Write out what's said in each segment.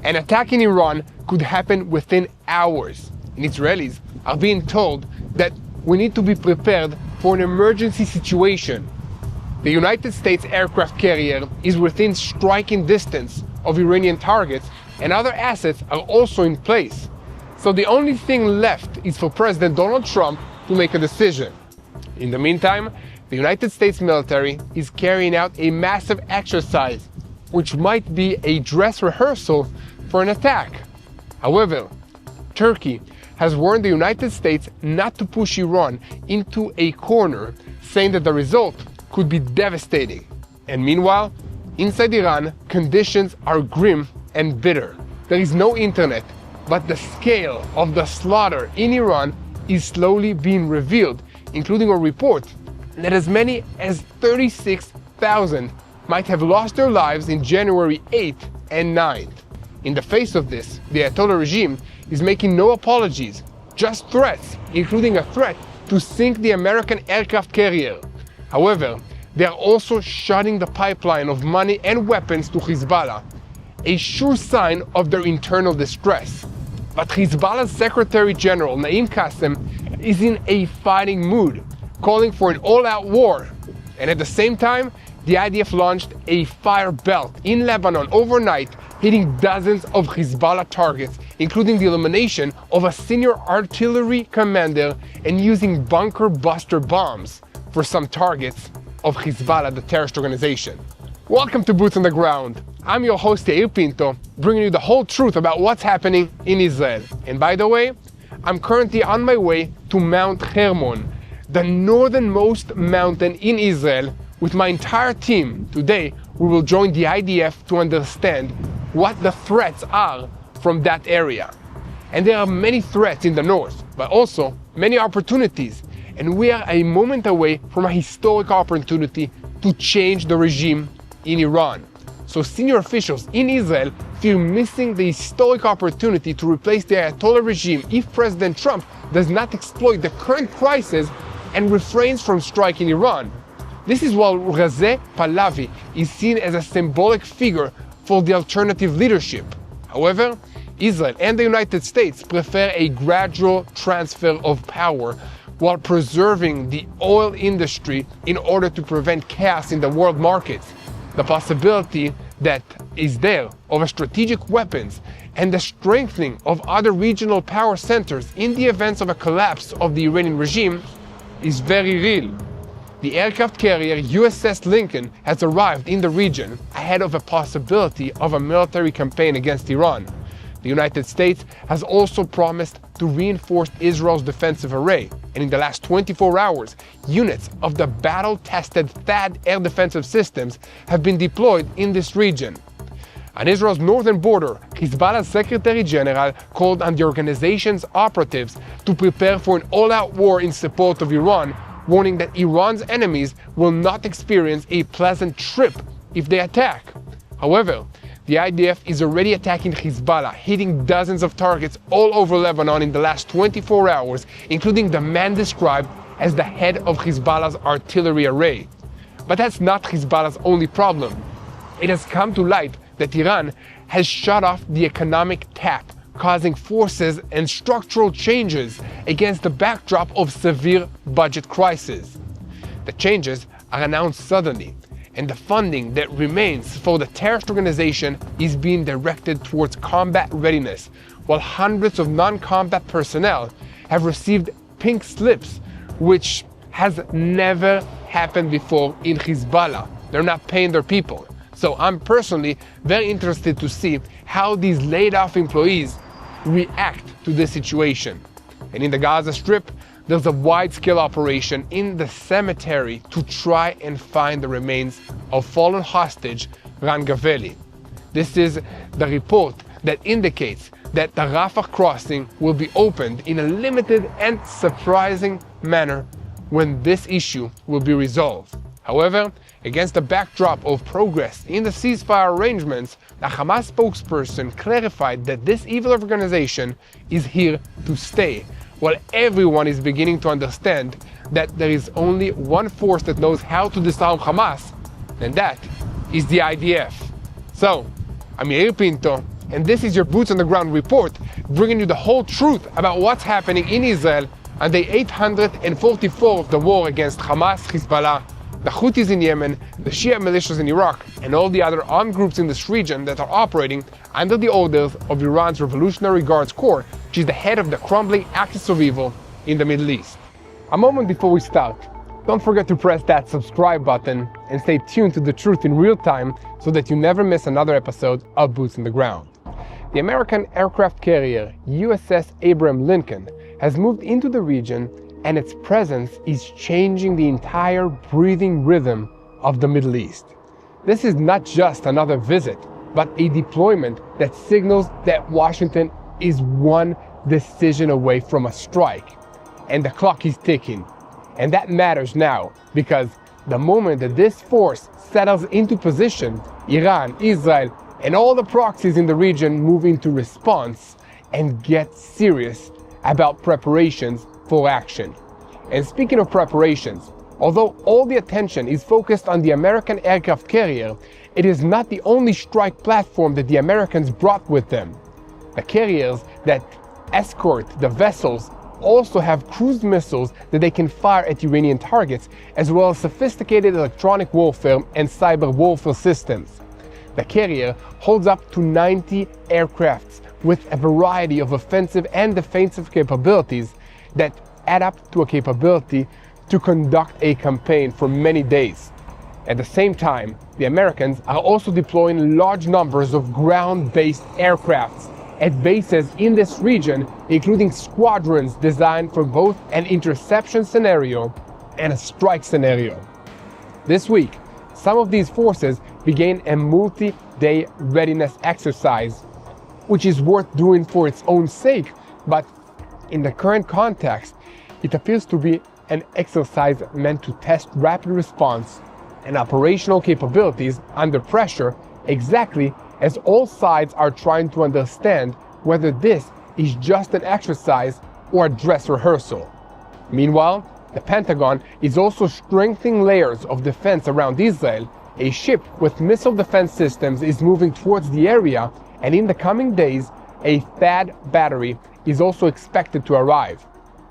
An attack in Iran could happen within hours, and Israelis are being told that we need to be prepared for an emergency situation. The United States aircraft carrier is within striking distance of Iranian targets, and other assets are also in place. So the only thing left is for President Donald Trump to make a decision. In the meantime, the United States military is carrying out a massive exercise, which might be a dress rehearsal for an attack. However, Turkey has warned the United States not to push Iran into a corner, saying that the result could be devastating. And meanwhile, inside Iran, conditions are grim and bitter. There is no internet, but the scale of the slaughter in Iran is slowly being revealed, including a report that as many as 36,000 might have lost their lives in January 8th and 9th. In the face of this, the Ayatollah regime is making no apologies, just threats, including a threat to sink the American aircraft carrier. However, they are also shutting the pipeline of money and weapons to Hezbollah, a sure sign of their internal distress. But Hezbollah's Secretary General Naim Qassem is in a fighting mood, calling for an all-out war. And at the same time, the IDF launched a fire belt in Lebanon overnight, hitting dozens of Hezbollah targets, including the elimination of a senior artillery commander and using bunker buster bombs for some targets of Hezbollah, the terrorist organization. Welcome to Boots on the Ground. I'm your host, Yair Pinto, bringing you the whole truth about what's happening in Israel. And by the way, I'm currently on my way to Mount Hermon, the northernmost mountain in Israel, with my entire team. Today, we will join the IDF to understand what the threats are from that area. And there are many threats in the north, but also many opportunities. And we are a moment away from a historic opportunity to change the regime in Iran. So senior officials in Israel fear missing the historic opportunity to replace the Ayatollah regime if President Trump does not exploit the current crisis and refrains from striking Iran. This is while Razeh Pahlavi is seen as a symbolic figure for the alternative leadership. However, Israel and the United States prefer a gradual transfer of power while preserving the oil industry in order to prevent chaos in the world markets. The possibility that is there of a strategic weapons and the strengthening of other regional power centers in the event of a collapse of the Iranian regime is very real. The aircraft carrier USS Lincoln has arrived in the region ahead of a possibility of a military campaign against Iran. The United States has also promised to reinforce Israel's defensive array, and in the last 24 hours, units of the battle-tested THAAD air defensive systems have been deployed in this region. On Israel's northern border, Hezbollah's Secretary General called on the organization's operatives to prepare for an all-out war in support of Iran, warning that Iran's enemies will not experience a pleasant trip if they attack. However, the IDF is already attacking Hezbollah, hitting dozens of targets all over Lebanon in the last 24 hours, including the man described as the head of Hezbollah's artillery array. But that's not Hezbollah's only problem. It has come to light that Iran has shut off the economic tap, causing forces and structural changes against the backdrop of severe budget crisis. The changes are announced suddenly, and the funding that remains for the terrorist organization is being directed towards combat readiness, while hundreds of non-combat personnel have received pink slips, which has never happened before in Hezbollah. They're not paying their people. So I'm personally very interested to see how these laid-off employees react to this situation. And in the Gaza Strip, there's a wide-scale operation in the cemetery to try and find the remains of fallen hostage Ran Gaveli. This is the report that indicates that the Rafah crossing will be opened in a limited and surprising manner when this issue will be resolved. However, against the backdrop of progress in the ceasefire arrangements, a Hamas spokesperson clarified that this evil organization is here to stay, while everyone is beginning to understand that there is only one force that knows how to disarm Hamas, and that is the IDF. So, I'm Yair Pinto, and this is your Boots on the Ground report, bringing you the whole truth about what's happening in Israel on day 844 of the war against Hamas, Hezbollah, the Houthis in Yemen, the Shia militias in Iraq, and all the other armed groups in this region that are operating under the orders of Iran's Revolutionary Guards Corps, which is the head of the crumbling axis of evil in the Middle East. A moment before we start, don't forget to press that subscribe button and stay tuned to the truth in real time so that you never miss another episode of Boots on the Ground. The American aircraft carrier USS Abraham Lincoln has moved into the region, and its presence is changing the entire breathing rhythm of the Middle East. This is not just another visit, but a deployment that signals that Washington is one decision away from a strike, and the clock is ticking. And that matters now, because the moment that this force settles into position, Iran, Israel, and all the proxies in the region move into response and get serious about preparations for action. And speaking of preparations, although all the attention is focused on the American aircraft carrier, it is not the only strike platform that the Americans brought with them. The carriers that escort the vessels also have cruise missiles that they can fire at Iranian targets, as well as sophisticated electronic warfare and cyber warfare systems. The carrier holds up to 90 aircrafts with a variety of offensive and defensive capabilities that add up to a capability to conduct a campaign for many days. At the same time, the Americans are also deploying large numbers of ground-based aircrafts at bases in this region, including squadrons designed for both an interception scenario and a strike scenario. This week, some of these forces began a multi-day readiness exercise, which is worth doing for its own sake, but in the current context, it appears to be an exercise meant to test rapid response and operational capabilities under pressure, exactly as all sides are trying to understand whether this is just an exercise or a dress rehearsal. Meanwhile, the Pentagon is also strengthening layers of defense around Israel. A ship with missile defense systems is moving towards the area, and in the coming days, a THAAD battery is also expected to arrive.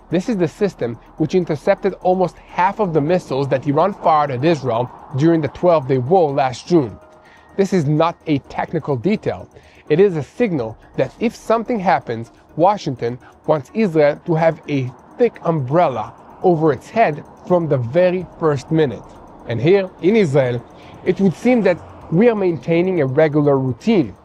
This is the system which intercepted almost half of the missiles that Iran fired at Israel during the 12-day war last June. This is not a technical detail. It is a signal that if something happens, Washington wants Israel to have a thick umbrella over its head from the very first minute. And here in Israel, it would seem that we are maintaining a regular routine.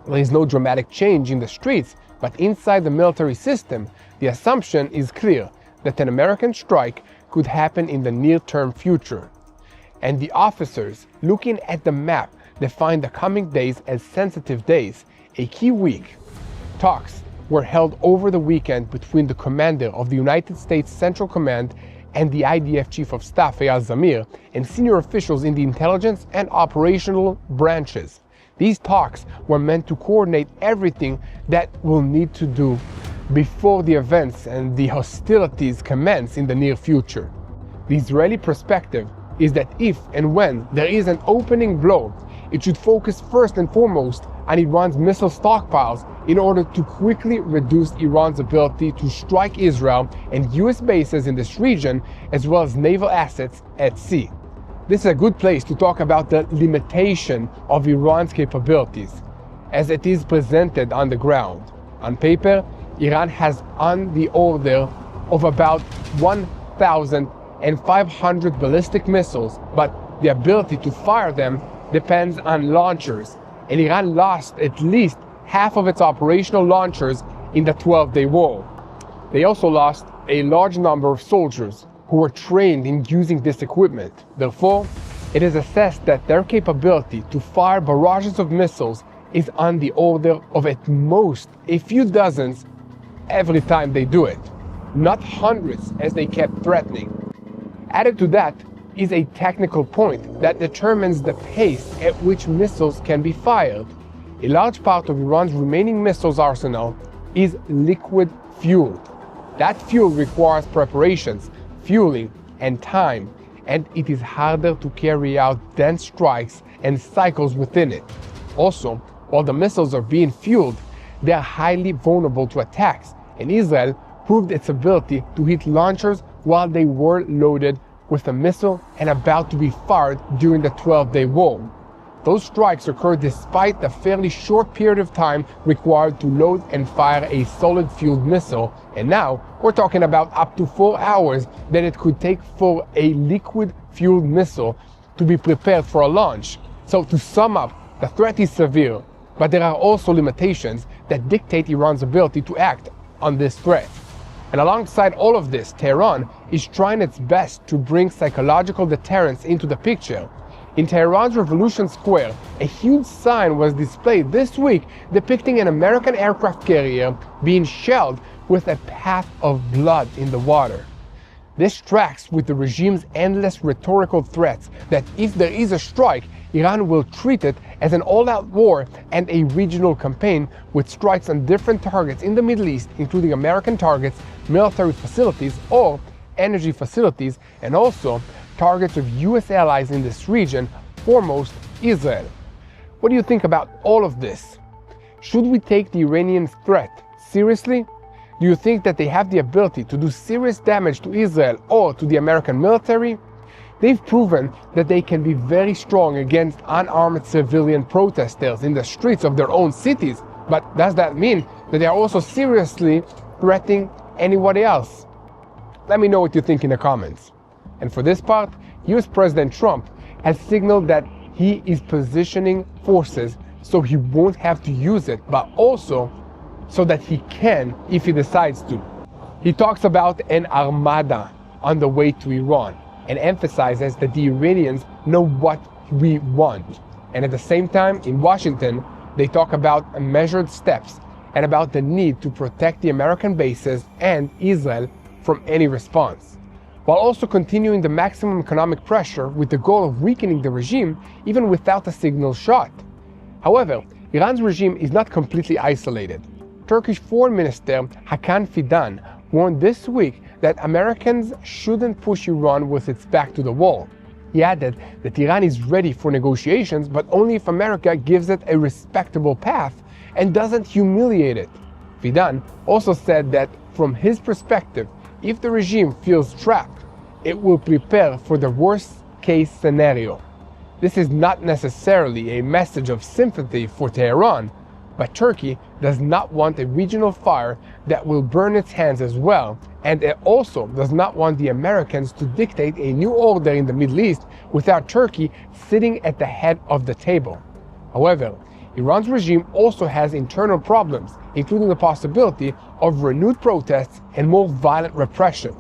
There is no dramatic change in the streets, but inside the military system, the assumption is clear that an American strike could happen in the near-term future. And the officers, looking at the map, define the coming days as sensitive days, a key week. Talks were held over the weekend between the commander of the United States Central Command and the IDF Chief of Staff, Eyal Zamir, and senior officials in the intelligence and operational branches. These talks were meant to coordinate everything that we'll need to do before the events and the hostilities commence in the near future. The Israeli perspective is that if and when there is an opening blow, it should focus first and foremost on Iran's missile stockpiles in order to quickly reduce Iran's ability to strike Israel and US bases in this region, as well as naval assets at sea. This is a good place to talk about the limitation of Iran's capabilities, as it is presented on the ground. On paper, Iran has on the order of about 1,500 ballistic missiles, but the ability to fire them depends on launchers, and Iran lost at least half of its operational launchers in the 12-day war. They also lost a large number of soldiers who were trained in using this equipment. Therefore, it is assessed that their capability to fire barrages of missiles is on the order of at most a few dozens every time they do it, not hundreds as they kept threatening. Added to that is a technical point that determines the pace at which missiles can be fired. A large part of Iran's remaining missiles arsenal is liquid-fueled. That fuel requires preparations, fueling, and time, and it is harder to carry out dense strikes and cycles within it. Also, while the missiles are being fueled, they are highly vulnerable to attacks, and Israel proved its ability to hit launchers while they were loaded with a missile and about to be fired during the 12-day war. Those strikes occurred despite the fairly short period of time required to load and fire a solid-fueled missile, and now we're talking about up to 4 hours that it could take for a liquid-fueled missile to be prepared for a launch. So to sum up, the threat is severe, but there are also limitations that dictate Iran's ability to act on this threat. And alongside all of this, Tehran is trying its best to bring psychological deterrence into the picture. In Tehran's Revolution Square, a huge sign was displayed this week depicting an American aircraft carrier being shelled with a path of blood in the water. This tracks with the regime's endless rhetorical threats that if there is a strike, Iran will treat it as an all-out war and a regional campaign with strikes on different targets in the Middle East, including American targets, military facilities, or energy facilities, and also targets of US allies in this region, foremost Israel. What do you think about all of this? Should we take the Iranian threat seriously? Do you think that they have the ability to do serious damage to Israel or to the American military? They've proven that they can be very strong against unarmed civilian protesters in the streets of their own cities, but does that mean that they are also seriously threatening anybody else? Let me know what you think in the comments. And for this part, US President Trump has signaled that he is positioning forces so he won't have to use it, but also so that he can if he decides to. He talks about an armada on the way to Iran and emphasizes that the Iranians know what we want. And at the same time, in Washington, they talk about measured steps and about the need to protect the American bases and Israel from any response, while also continuing the maximum economic pressure with the goal of weakening the regime even without a signal shot. However, Iran's regime is not completely isolated. Turkish Foreign Minister Hakan Fidan warned this week that Americans shouldn't push Iran with its back to the wall. He added that Iran is ready for negotiations, but only if America gives it a respectable path and doesn't humiliate it. Fidan also said that from his perspective, if the regime feels trapped, it will prepare for the worst-case scenario. This is not necessarily a message of sympathy for Tehran, but Turkey does not want a regional fire that will burn its hands as well, and it also does not want the Americans to dictate a new order in the Middle East without Turkey sitting at the head of the table. However, Iran's regime also has internal problems, including the possibility of renewed protests and more violent repression.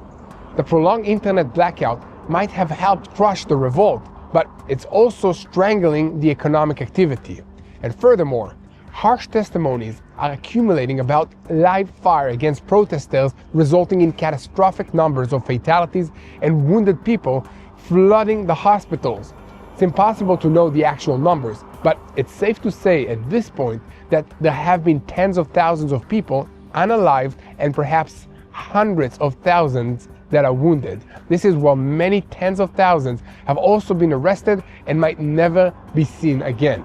The prolonged internet blackout might have helped crush the revolt, but it's also strangling the economic activity. And furthermore, harsh testimonies are accumulating about live fire against protesters, resulting in catastrophic numbers of fatalities and wounded people flooding the hospitals. It's impossible to know the actual numbers, but it's safe to say at this point that there have been tens of thousands of people unalived and perhaps hundreds of thousands that are wounded. This is while many tens of thousands have also been arrested and might never be seen again.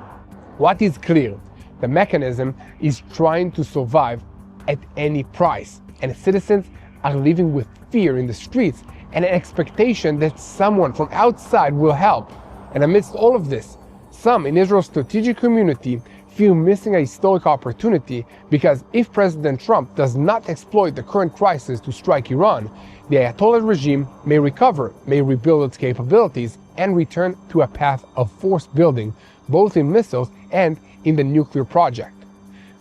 What is clear? The mechanism is trying to survive at any price, and citizens are living with fear in the streets and an expectation that someone from outside will help. And amidst all of this, some in Israel's strategic community feel missing a historic opportunity, because if President Trump does not exploit the current crisis to strike Iran, the Ayatollah regime may recover, may rebuild its capabilities, and return to a path of force building, both in missiles and in the nuclear project.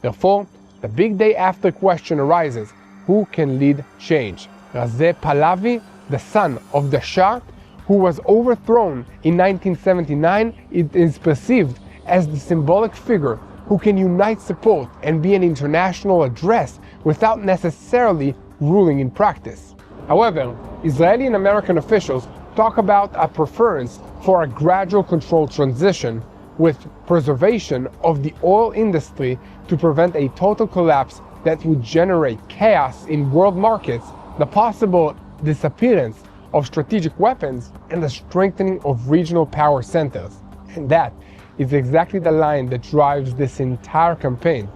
Therefore, the big day after question arises: who can lead change? Reza Pahlavi, the son of the Shah, who was overthrown in 1979, is perceived as the symbolic figure who can unite support and be an international address without necessarily ruling in practice. However, Israeli and American officials talk about a preference for a gradual controlled transition with preservation of the oil industry to prevent a total collapse that would generate chaos in world markets, the possible disappearance of strategic weapons, and the strengthening of regional power centers. And that is exactly the line that drives this entire campaign.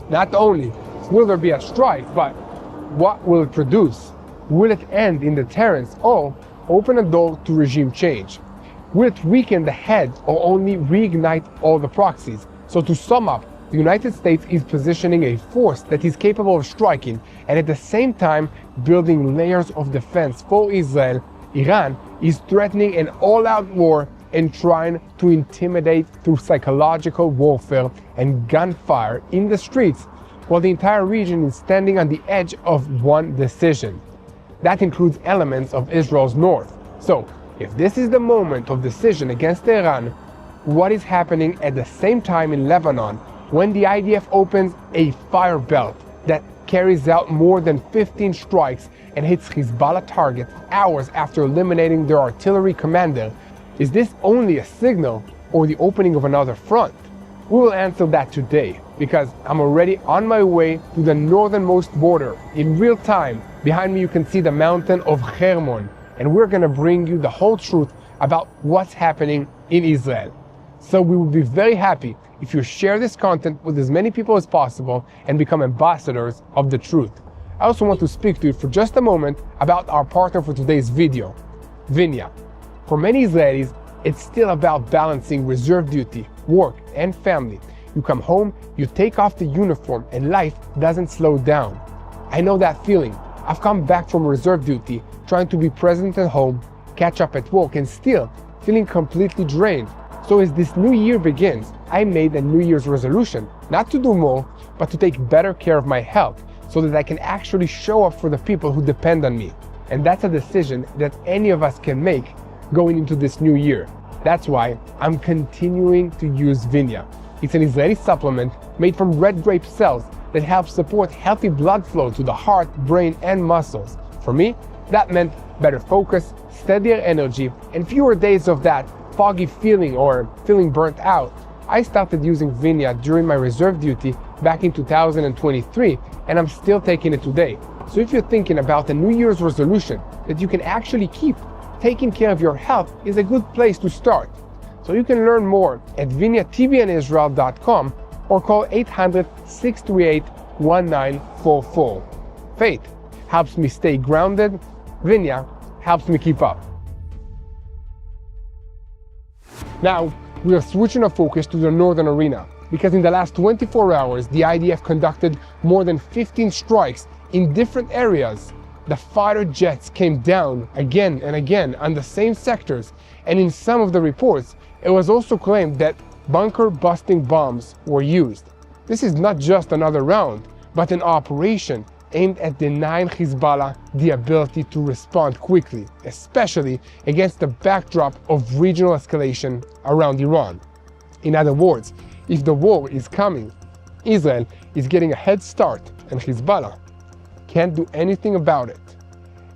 Not only will there be a strike, but what will it produce? Will it end in deterrence or open a door to regime change? Will it weaken the head or only reignite all the proxies? So to sum up, the United States is positioning a force that is capable of striking and at the same time building layers of defense for Israel. Iran is threatening an all-out war and trying to intimidate through psychological warfare and gunfire in the streets, while the entire region is standing on the edge of one decision. That includes elements of Israel's north. So, if this is the moment of decision against Iran, what is happening at the same time in Lebanon when the IDF opens a fire belt that carries out more than 15 strikes and hits Hezbollah targets hours after eliminating their artillery commander? Is this only a signal or the opening of another front? We will answer that today, because I'm already on my way to the northernmost border. In real time, behind me you can see the mountain of Hermon, and we're going to bring you the whole truth about what's happening in Israel. So we will be very happy if you share this content with as many people as possible and become ambassadors of the truth. I also want to speak to you for just a moment about our partner for today's video, Vinya. For many Israelis, it's still about balancing reserve duty, work, and family. You come home, you take off the uniform, and life doesn't slow down. I know that feeling. I've come back from reserve duty, trying to be present at home, catch up at work, and still feeling completely drained. So as this new year begins, I made a New Year's resolution, not to do more, but to take better care of my health, so that I can actually show up for the people who depend on me. And that's a decision that any of us can make going into this new year. That's why I'm continuing to use Vinya. It's an Israeli supplement made from red grape cells that helps support healthy blood flow to the heart, brain, and muscles. For me, that meant better focus, steadier energy, and fewer days of that foggy feeling or feeling burnt out. I started using Vinya during my reserve duty back in 2023, and I'm still taking it today. So if you're thinking about a New Year's resolution that you can actually keep, taking care of your health is a good place to start. So you can learn more at vinyatbnisrael.com or call 800-638-1944. Faith helps me stay grounded. Vinya helps me keep up. Now, we are switching our focus to the northern arena, because in the last 24 hours, the IDF conducted more than 15 strikes in different areas. The fighter jets came down again and again on the same sectors, and in some of the reports, it was also claimed that bunker-busting bombs were used. This is not just another round, but an operation aimed at denying Hezbollah the ability to respond quickly, especially against the backdrop of regional escalation around Iran. In other words, if the war is coming, Israel is getting a head start, and Hezbollah can't do anything about it.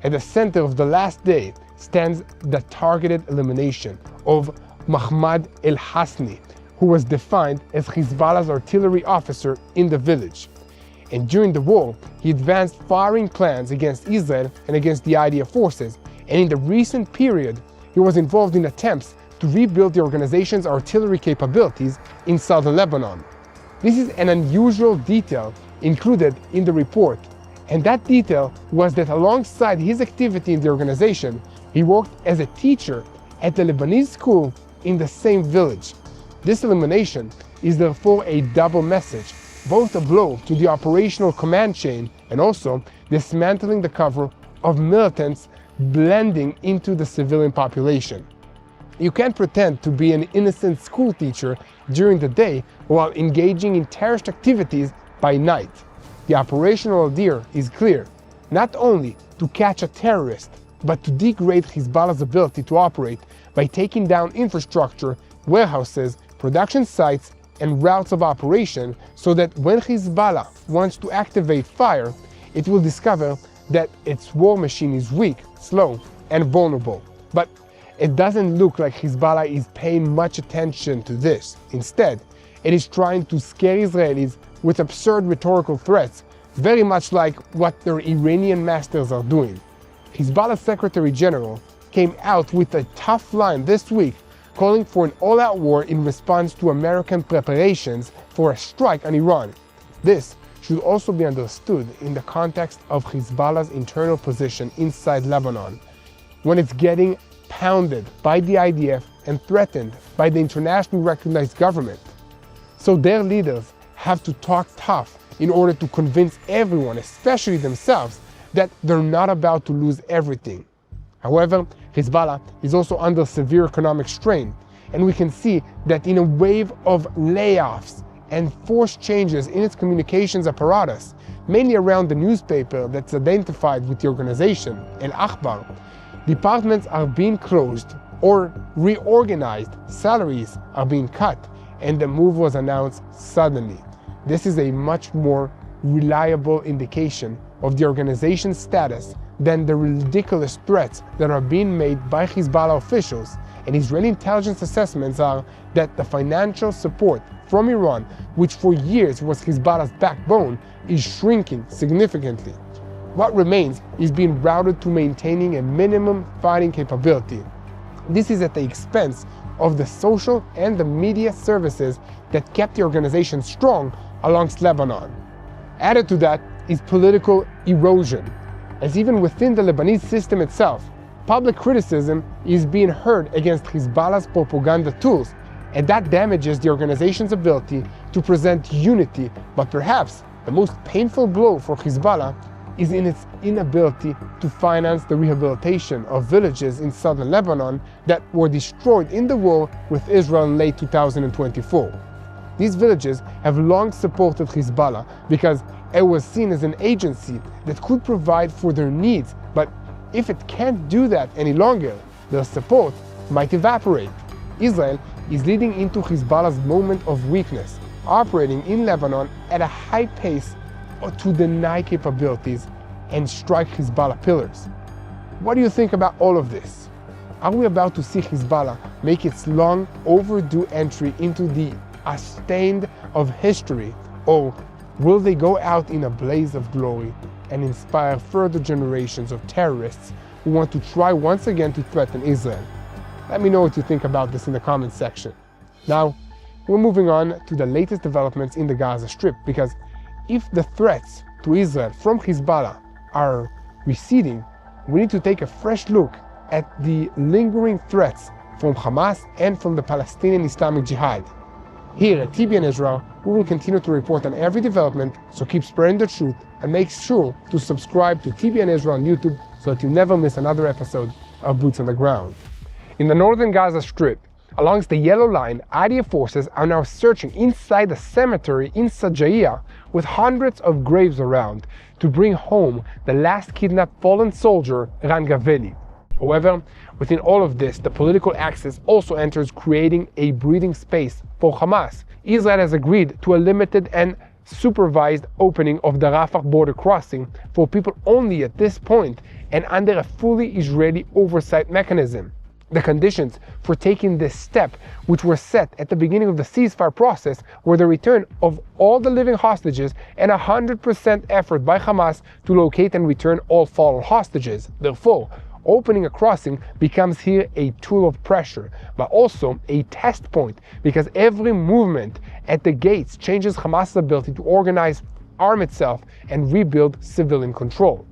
At the center of the last day stands the targeted elimination of Mahmoud el-Hasni, who was defined as Hezbollah's artillery officer in the village. And during the war, he advanced firing plans against Israel and against the IDF forces, and in the recent period, he was involved in attempts to rebuild the organization's artillery capabilities in southern Lebanon. This is an unusual detail included in the report, and that detail was that alongside his activity in the organization, he worked as a teacher at the Lebanese school in the same village. This elimination is therefore a double message, both a blow to the operational command chain and also dismantling the cover of militants blending into the civilian population. You can't pretend to be an innocent school teacher during the day while engaging in terrorist activities by night. The operational idea is clear, not only to catch a terrorist, but to degrade Hezbollah's ability to operate by taking down infrastructure, warehouses, production sites, and routes of operation, so that when Hezbollah wants to activate fire, it will discover that its war machine is weak, slow, and vulnerable. But it doesn't look like Hezbollah is paying much attention to this. Instead, it is trying to scare Israelis with absurd rhetorical threats, very much like what their Iranian masters are doing. Hezbollah's Secretary General came out with a tough line this week, calling for an all-out war in response to American preparations for a strike on Iran. This should also be understood in the context of Hezbollah's internal position inside Lebanon, when it's getting pounded by the IDF and threatened by the internationally recognized government. So their leaders have to talk tough in order to convince everyone, especially themselves, that they're not about to lose everything. However, Hezbollah is also under severe economic strain, and we can see that in a wave of layoffs and forced changes in its communications apparatus, mainly around the newspaper that's identified with the organization, El Akhbar, departments are being closed or reorganized, salaries are being cut, and the move was announced suddenly. This is a much more reliable indication of the organization's status than the ridiculous threats that are being made by Hezbollah officials, and Israeli intelligence assessments are that the financial support from Iran, which for years was Hezbollah's backbone, is shrinking significantly. What remains is being routed to maintaining a minimum fighting capability. This is at the expense of the social and the media services that kept the organization strong alongst Lebanon. Added to that is political erosion, as even within the Lebanese system itself, public criticism is being heard against Hezbollah's propaganda tools, and that damages the organization's ability to present unity. But perhaps the most painful blow for Hezbollah is in its inability to finance the rehabilitation of villages in southern Lebanon that were destroyed in the war with Israel in late 2024. These villages have long supported Hezbollah because it was seen as an agency that could provide for their needs, but if it can't do that any longer, their support might evaporate. Israel is leading into Hezbollah's moment of weakness, operating in Lebanon at a high pace to deny capabilities and strike Hezbollah pillars. What do you think about all of this? Are we about to see Hezbollah make its long overdue entry into the stained of history, or will they go out in a blaze of glory and inspire further generations of terrorists who want to try once again to threaten Israel? Let me know what you think about this in the comments section. Now, we're moving on to the latest developments in the Gaza Strip, because if the threats to Israel from Hezbollah are receding, we need to take a fresh look at the lingering threats from Hamas and from the Palestinian Islamic Jihad. Here at TBN Israel, we will continue to report on every development, so keep spreading the truth and make sure to subscribe to TBN Israel on YouTube so that you never miss another episode of Boots on the Ground. In the northern Gaza Strip, along the yellow line, IDF forces are now searching inside the cemetery in Sajaiya with hundreds of graves around to bring home the last kidnapped fallen soldier, Ran Gaveli. However, within all of this, the political axis also enters creating a breathing space for Hamas. Israel has agreed to a limited and supervised opening of the Rafah border crossing for people only at this point and under a fully Israeli oversight mechanism. The conditions for taking this step, which were set at the beginning of the ceasefire process, were the return of all the living hostages and 100% effort by Hamas to locate and return all fallen hostages. Therefore, opening a crossing becomes here a tool of pressure, but also a test point, because every movement at the gates changes Hamas's ability to organize, arm itself, and rebuild civilian control.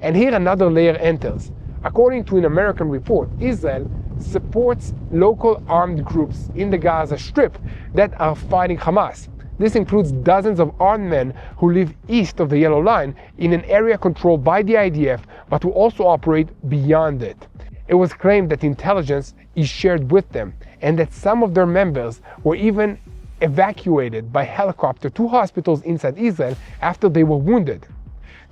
And here another layer enters. According to an American report, Israel supports local armed groups in the Gaza Strip that are fighting Hamas. This includes dozens of armed men who live east of the Yellow Line in an area controlled by the IDF, but who also operate beyond it. It was claimed that intelligence is shared with them, and that some of their members were even evacuated by helicopter to hospitals inside Israel after they were wounded.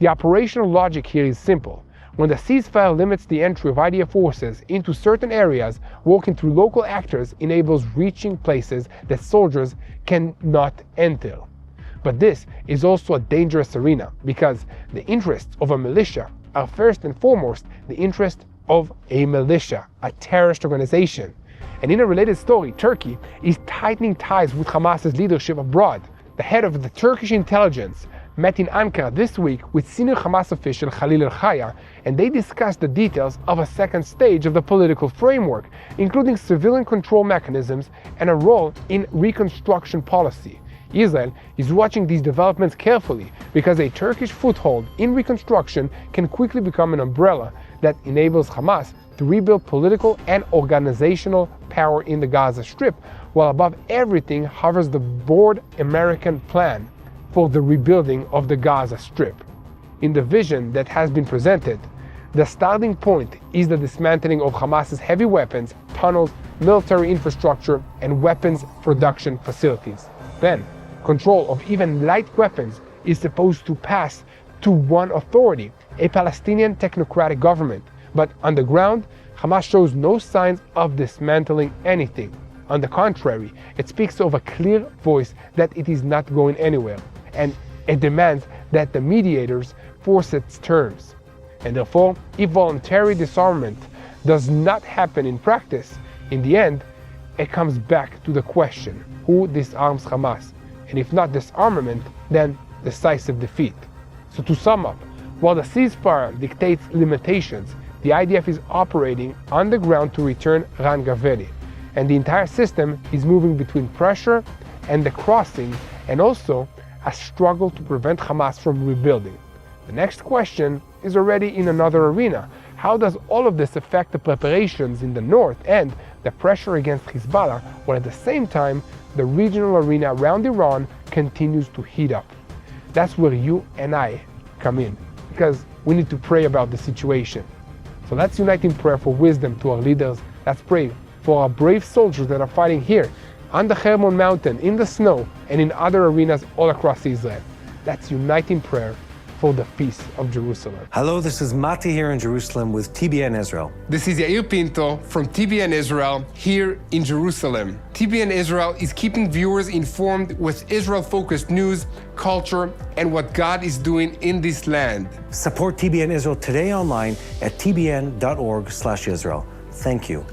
The operational logic here is simple. When the ceasefire limits the entry of IDF forces into certain areas, walking through local actors enables reaching places that soldiers cannot enter. But this is also a dangerous arena, because the interests of a militia are first and foremost the interest of a militia, a terrorist organization. And in a related story, Turkey is tightening ties with Hamas's leadership abroad. The head of the Turkish intelligence, met in Ankara this week with senior Hamas official Khalil al-Khaya, and they discussed the details of a second stage of the political framework, including civilian control mechanisms and a role in reconstruction policy. Israel is watching these developments carefully because a Turkish foothold in reconstruction can quickly become an umbrella that enables Hamas to rebuild political and organizational power in the Gaza Strip, while above everything hovers the bold American plan for the rebuilding of the Gaza Strip. In the vision that has been presented, the starting point is the dismantling of Hamas's heavy weapons, tunnels, military infrastructure, and weapons production facilities. Then, control of even light weapons is supposed to pass to one authority, a Palestinian technocratic government. But on the ground, Hamas shows no signs of dismantling anything. On the contrary, it speaks of a clear voice that it is not going anywhere, and it demands that the mediators force its terms. And therefore, if voluntary disarmament does not happen in practice, in the end, it comes back to the question, who disarms Hamas? And if not disarmament, then decisive defeat. So to sum up, while the ceasefire dictates limitations, the IDF is operating on the ground to return Ran Gaveli, and the entire system is moving between pressure and the crossing, and also a struggle to prevent Hamas from rebuilding. The next question is already in another arena. How does all of this affect the preparations in the north and the pressure against Hezbollah, while at the same time the regional arena around Iran continues to heat up? That's where you and I come in, because we need to pray about the situation. So let's unite in prayer for wisdom to our leaders. Let's pray for our brave soldiers that are fighting here on the Hermon mountain, in the snow, and in other arenas all across Israel. Let's unite in prayer for the peace of Jerusalem. Hello, this is Mati here in Jerusalem with TBN Israel. This is Yair Pinto from TBN Israel here in Jerusalem. TBN Israel is keeping viewers informed with Israel-focused news, culture, and what God is doing in this land. Support TBN Israel today online at tbn.org/Israel. Thank you.